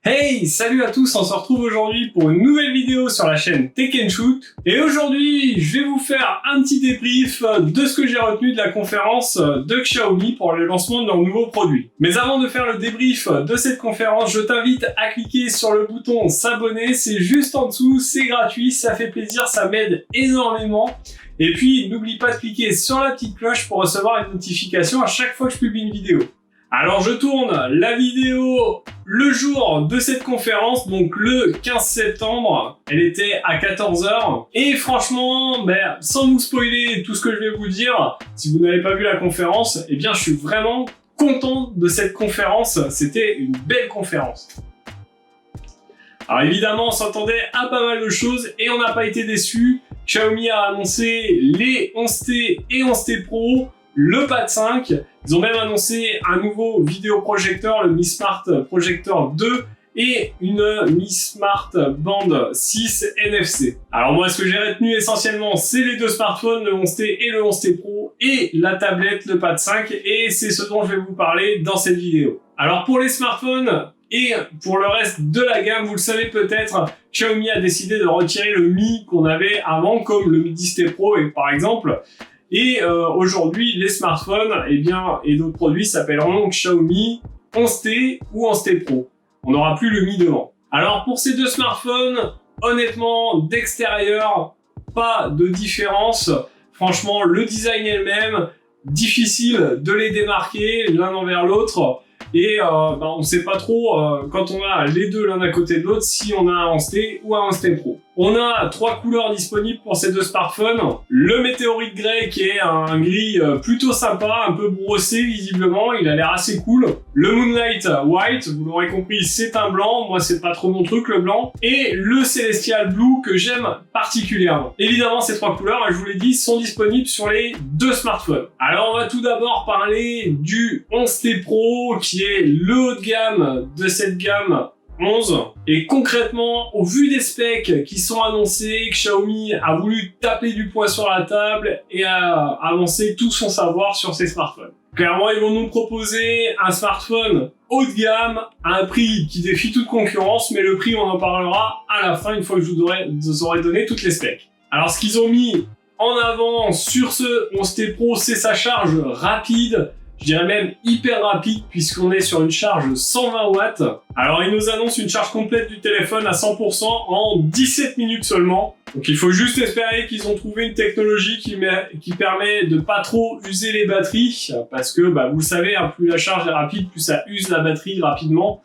Hey, salut à tous, on se retrouve aujourd'hui pour une nouvelle vidéo sur la chaîne Tech & Shoot. Et aujourd'hui, je vais vous faire un petit débrief de ce que j'ai retenu de la conférence de Xiaomi pour le lancement de leurs nouveaux produits. Mais avant de faire le débrief de cette conférence, je t'invite à cliquer sur le bouton s'abonner, c'est juste en dessous, c'est gratuit, ça fait plaisir, ça m'aide énormément. Et puis, n'oublie pas de cliquer sur la petite cloche pour recevoir une notification à chaque fois que je publie une vidéo. Alors je tourne la vidéo le jour de cette conférence, donc le 15 septembre, elle était à 14 h. Et franchement, sans vous spoiler tout ce que je vais vous dire, si vous n'avez pas vu la conférence, eh bien je suis vraiment content de cette conférence, c'était une belle conférence. Alors évidemment, on s'attendait à pas mal de choses et on n'a pas été déçus. Xiaomi a annoncé les 11T et 11T Pro, le Pad 5, ils ont même annoncé un nouveau vidéoprojecteur, le Mi Smart Projector 2 et une Mi Smart Band 6 NFC. Alors moi, ce que j'ai retenu essentiellement, c'est les deux smartphones, le 11T et le 11T Pro, et la tablette, le Pad 5, et c'est ce dont je vais vous parler dans cette vidéo. Alors pour les smartphones et pour le reste de la gamme, vous le savez peut-être, Xiaomi a décidé de retirer le Mi qu'on avait avant, comme le Mi 10T Pro par exemple. Et aujourd'hui, les smartphones et d'autres produits s'appelleront Xiaomi 11T ou 11T Pro. On n'aura plus le Mi devant. Alors pour ces deux smartphones, honnêtement, d'extérieur, pas de différence. Franchement, le design est le même. Difficile de les démarquer l'un envers l'autre. Et on ne sait pas trop, quand on a les deux l'un à côté de l'autre, si on a un 11T ou un 11T Pro. On a trois couleurs disponibles pour ces deux smartphones. Le météorite grey qui est un gris plutôt sympa, un peu brossé visiblement, il a l'air assez cool. Le moonlight white, vous l'aurez compris, c'est un blanc, moi c'est pas trop mon truc le blanc. Et le celestial blue que j'aime particulièrement. Évidemment ces trois couleurs, je vous l'ai dit, sont disponibles sur les deux smartphones. Alors on va tout d'abord parler du 11T Pro qui est le haut de gamme de cette gamme 11. Et concrètement, au vu des specs qui sont annoncés, Xiaomi a voulu taper du poing sur la table et a avancé tout son savoir sur ces smartphones. Clairement, ils vont nous proposer un smartphone haut de gamme à un prix qui défie toute concurrence, mais le prix, on en parlera à la fin, une fois que je vous aurai donné toutes les specs. Alors, ce qu'ils ont mis en avant sur ce 11T Pro, c'est sa charge rapide. Je dirais même hyper rapide puisqu'on est sur une charge 120 watts. Alors ils nous annoncent une charge complète du téléphone à 100% en 17 minutes seulement. Donc il faut juste espérer qu'ils ont trouvé une technologie qui permet de pas trop user les batteries. Parce que vous le savez, plus la charge est rapide, plus ça use la batterie rapidement.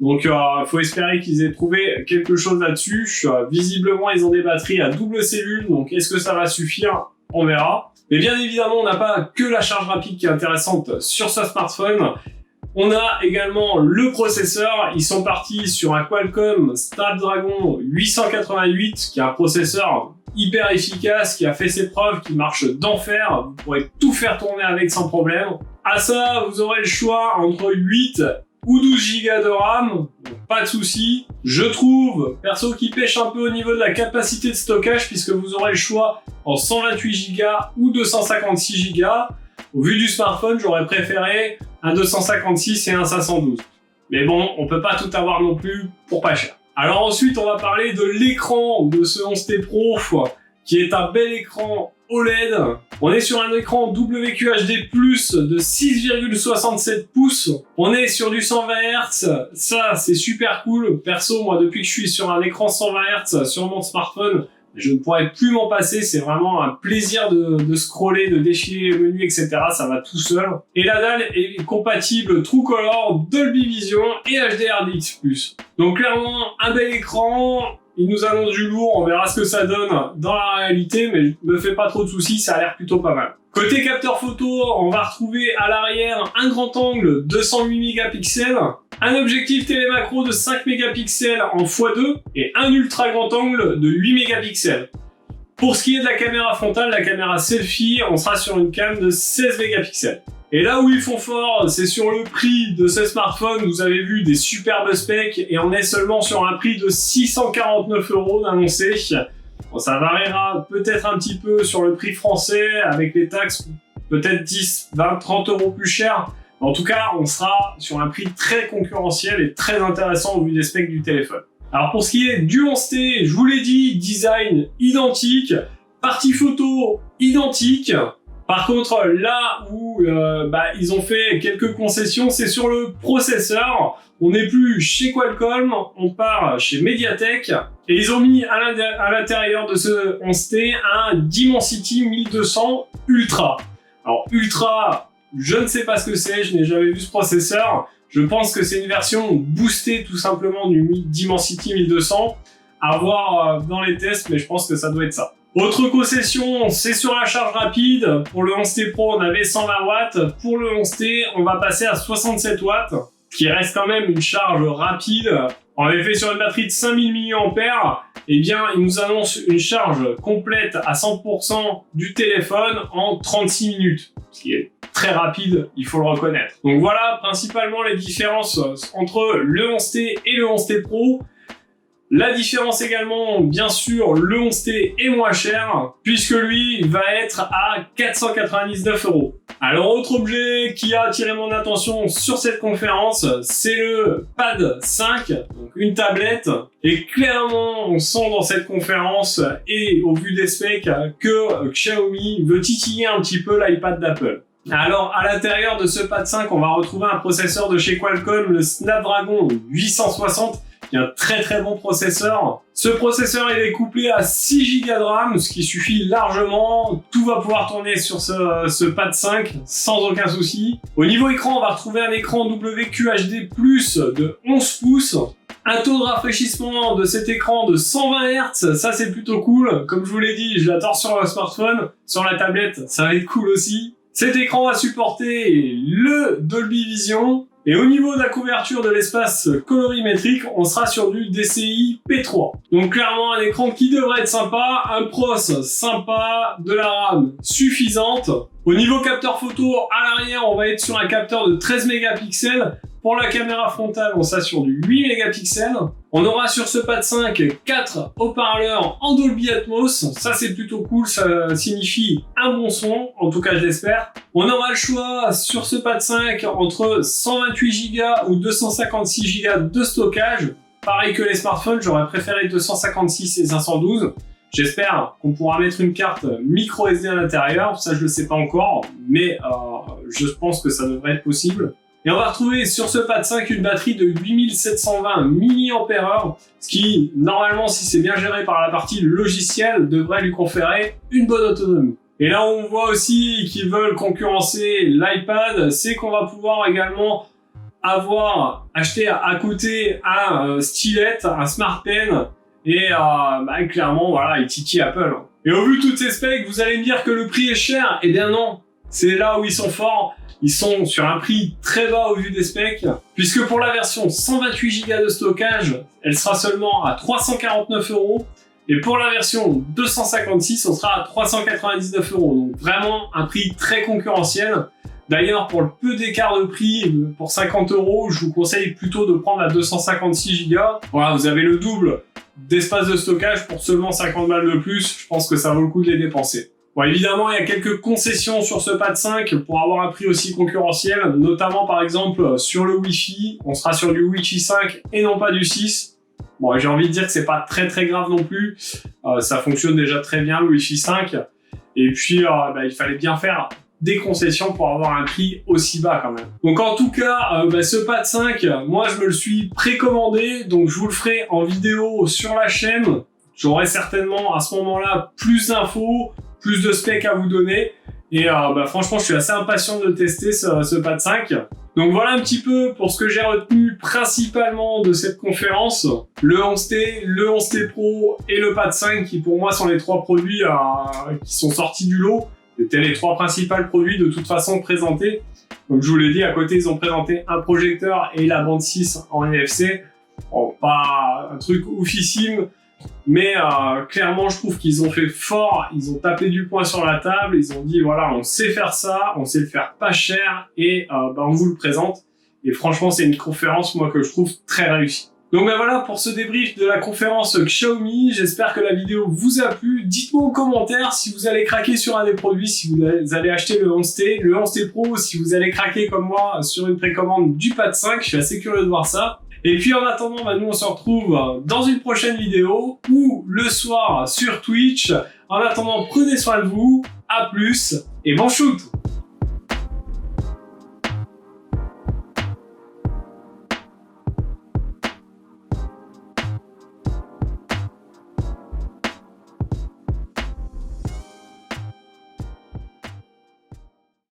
Donc faut espérer qu'ils aient trouvé quelque chose là-dessus. Visiblement ils ont des batteries à double cellule, donc est-ce que ça va suffire? On verra. Mais bien évidemment, on n'a pas que la charge rapide qui est intéressante sur ce smartphone. On a également le processeur. Ils sont partis sur un Qualcomm Snapdragon 888, qui est un processeur hyper efficace, qui a fait ses preuves, qui marche d'enfer. Vous pourrez tout faire tourner avec sans problème. À ça, vous aurez le choix entre 8 ou 12 Go de RAM, donc pas de souci. Je trouve, perso, qui pêche un peu au niveau de la capacité de stockage, puisque vous aurez le choix en 128 Go ou 256 Go. Au vu du smartphone, j'aurais préféré un 256 et un 512. Mais bon, on peut pas tout avoir non plus pour pas cher. Alors ensuite, on va parler de l'écran de ce 11T Pro, qui est un bel écran OLED. On est sur un écran WQHD+, de 6,67 pouces. On est sur du 120 Hz. Ça, c'est super cool. Perso, moi, depuis que je suis sur un écran 120 Hz sur mon smartphone, je ne pourrais plus m'en passer. C'est vraiment un plaisir de scroller, de défiler les menus, etc. Ça va tout seul. Et la dalle est compatible True Color, Dolby Vision et HDR10+. Donc clairement, un bel écran. Il nous annonce du lourd, on verra ce que ça donne dans la réalité, mais je me fais pas trop de soucis, ça a l'air plutôt pas mal. Côté capteur photo, on va retrouver à l'arrière un grand angle 208 mégapixels, un objectif télémacro de 5 mégapixels en x2 et un ultra grand angle de 8 mégapixels. Pour ce qui est de la caméra frontale, la caméra selfie, on sera sur une cam de 16 mégapixels. Et là où ils font fort, c'est sur le prix de ce smartphone. Vous avez vu des superbes specs et on est seulement sur un prix de 649 € d'annoncé. Bon, ça variera peut-être un petit peu sur le prix français avec les taxes, peut-être 10, 20, 30 € plus cher. En tout cas, on sera sur un prix très concurrentiel et très intéressant au vu des specs du téléphone. Alors pour ce qui est du 11T, je vous l'ai dit, design identique, partie photo identique. Par contre, là où ils ont fait quelques concessions, c'est sur le processeur. On n'est plus chez Qualcomm, on part chez Mediatek. Et ils ont mis à l'intérieur de ce 11T un Dimensity 1200 Ultra. Alors Ultra, je ne sais pas ce que c'est, je n'ai jamais vu ce processeur. Je pense que c'est une version boostée tout simplement du Dimensity 1200. À voir dans les tests, mais je pense que ça doit être ça. Autre concession, c'est sur la charge rapide. Pour le 11T Pro, on avait 120 watts. Pour le 11T, on va passer à 67 watts, ce qui reste quand même une charge rapide. En effet, sur une batterie de 5000 mAh, eh bien, il nous annonce une charge complète à 100% du téléphone en 36 minutes, ce qui est très rapide, il faut le reconnaître. Donc voilà principalement les différences entre le 11T et le 11T Pro. La différence également, bien sûr, le 11T est moins cher, puisque lui va être à 499 €. Alors, autre objet qui a attiré mon attention sur cette conférence, c'est le Pad 5, donc une tablette. Et clairement, on sent dans cette conférence, et au vu des specs, que Xiaomi veut titiller un petit peu l'iPad d'Apple. Alors, à l'intérieur de ce Pad 5, on va retrouver un processeur de chez Qualcomm, le Snapdragon 860, qui est un très bon processeur. Ce processeur il est couplé à 6 Go de RAM, ce qui suffit largement. Tout va pouvoir tourner sur ce Pad 5 sans aucun souci. Au niveau écran, on va retrouver un écran WQHD+ de 11 pouces. Un taux de rafraîchissement de cet écran de 120 Hz, ça c'est plutôt cool. Comme je vous l'ai dit, je l'adore sur le smartphone, sur la tablette, ça va être cool aussi. Cet écran va supporter le Dolby Vision. Et au niveau de la couverture de l'espace colorimétrique, on sera sur du DCI P3. Donc clairement un écran qui devrait être sympa, un pros sympa, de la RAM suffisante. Au niveau capteur photo, à l'arrière, on va être sur un capteur de 13 mégapixels. Pour la caméra frontale, on sera sur du 8 mégapixels. On aura sur ce Pad 5 4 haut-parleurs en Dolby Atmos. Ça, c'est plutôt cool. Ça signifie un bon son. En tout cas, je l'espère. On aura le choix sur ce Pad 5 entre 128 Go ou 256 Go de stockage. Pareil que les smartphones, j'aurais préféré 256 et 512. J'espère qu'on pourra mettre une carte micro SD à l'intérieur. Ça, je le sais pas encore. Mais je pense que ça devrait être possible. Et on va retrouver sur ce Pad 5 une batterie de 8720 mAh, ce qui, normalement, si c'est bien géré par la partie logicielle, devrait lui conférer une bonne autonomie. Et là, on voit aussi qu'ils veulent concurrencer l'iPad, c'est qu'on va pouvoir également acheter à côté un stylet, un Smart Pen, et clairement, voilà, il titille Apple. Et au vu de toutes ces specs, vous allez me dire que le prix est cher. Eh bien non, c'est là où ils sont forts. Ils sont sur un prix très bas au vu des specs, puisque pour la version 128 Go de stockage, elle sera seulement à 349 €, et pour la version 256, on sera à 399 €. Donc vraiment un prix très concurrentiel. D'ailleurs, pour le peu d'écart de prix, pour 50 €, je vous conseille plutôt de prendre la 256 Go. Voilà, vous avez le double d'espace de stockage pour seulement 50 balles de plus. Je pense que ça vaut le coup de les dépenser. Bon, évidemment, il y a quelques concessions sur ce Pad 5 pour avoir un prix aussi concurrentiel, notamment par exemple sur le Wi-Fi. On sera sur du Wi-Fi 5 et non pas du 6. Bon, j'ai envie de dire que c'est pas très grave non plus. Ça fonctionne déjà très bien le Wi-Fi 5. Et puis, il fallait bien faire des concessions pour avoir un prix aussi bas quand même. Donc en tout cas, ce Pad 5, moi je me le suis précommandé, donc je vous le ferai en vidéo sur la chaîne. J'aurai certainement à ce moment-là plus d'infos, plus de specs à vous donner. Et franchement, je suis assez impatient de tester ce Pad 5. Donc voilà un petit peu pour ce que j'ai retenu principalement de cette conférence. Le 11T, le 11T Pro et le Pad 5 qui pour moi sont les trois produits qui sont sortis du lot. C'était les trois principaux produits de toute façon présentés. Comme je vous l'ai dit, à côté ils ont présenté un projecteur et la bande 6 en NFC. Bon, pas un truc oufissime. Mais clairement, je trouve qu'ils ont fait fort, ils ont tapé du poing sur la table, ils ont dit voilà, on sait faire ça, on sait le faire pas cher et on vous le présente. Et franchement, c'est une conférence moi que je trouve très réussie. Donc ben voilà pour ce débrief de la conférence Xiaomi, j'espère que la vidéo vous a plu. Dites-moi en commentaire si vous allez craquer sur un des produits, si vous allez acheter le 11T, le 11T Pro, si vous allez craquer comme moi sur une précommande du Pad 5, je suis assez curieux de voir ça. Et puis en attendant, ben nous on se retrouve dans une prochaine vidéo ou le soir sur Twitch. En attendant, prenez soin de vous, à plus et bon shoot!